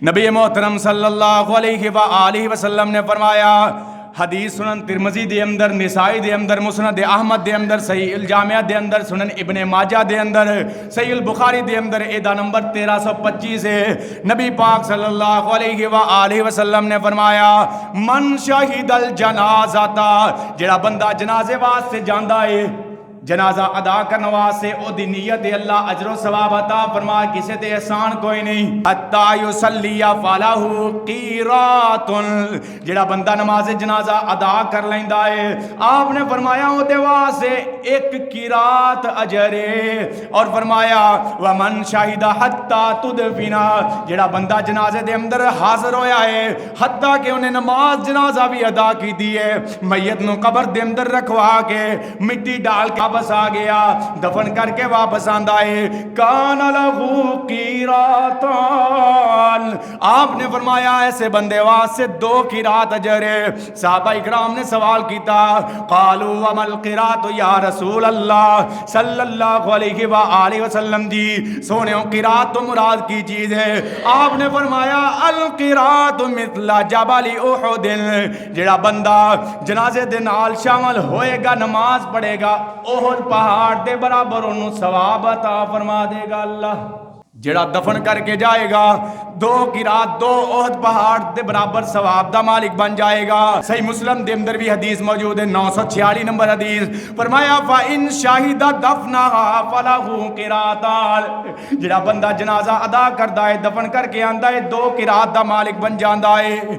نبی محترم صلی اللہ علیہ وآلہ وسلم نے فرمایا، حدیث سنن ترمذی دے اندر، نسائی دے اندر، مسند احمد دے اندر، صحیح الجامعہ دے اندر، سنن ابن ماجہ دے اندر، صحیح البخاری دے اندر، ایدہ نمبر 1325 ہے، نبی پاک صلی اللہ علیہ وآلہ وسلم نے فرمایا، من شہید الجنازہ، جڑا بندہ جنازے واسطے جاندا ہے، جنازہ ادا کرنے واسطے او دی نیت اللہ اجر و ثواب عطا فرما، کسے تے احسان کوئی نہیں، حتی یصلی فلہ قیرات، جڑا بندہ نماز جنازہ ادا کر لیندا ہے، آپ نے فرمایا او دے واسطے ایک قیرات اجر ہے، اور فرمایا ومن شہید حتی تدفنا، جڑا بندہ جنازے دے اندر حاضر ہویا ہے حتیٰ کہ انہیں نماز جنازہ بھی ادا کی دی ہے، میت نو قبر دے اندر رکھوا کے مٹی ڈال کے واپس آ گیا، دفن کر کے واپس آندا ہے، کان لہو قیراتان، آپ نے فرمایا ایسے بندے واسطے 2 قیرات اجر ہے۔ صحابہ اکرام نے سوال کیتا، قالوا وما القیرات یا رسول اللہ صلی اللہ علیہ وآلہ وسلم، دی سونے قیرات تو مراد کی چیز ہے؟ آپ نے فرمایا القیرات مثل جبل احد، جڑا بندہ جنازے دے نال شامل ہوئے گا، نماز پڑھے گا، احد پہاڑ دے برابر انہوں ثواب عطا فرما دے گا اللہ۔ جڑا دفن کر کے جائے گا 2 قیرات 2 احد پہاڑ دے برابر ثواب دا مالک بن جائے گا۔ صحیح مسلم دے اندر بھی حدیث موجود ہے، 946 نمبر حدیث، فرمایا فَإِن شَهِدَ دَفْنَهَا فَلَهُ قِرَاتَانِ، جڑا بندہ جنازہ ادا کردا ہے، دفن کر کے آندا ہے، 2 قیرات دا مالک بن جاندا ہے۔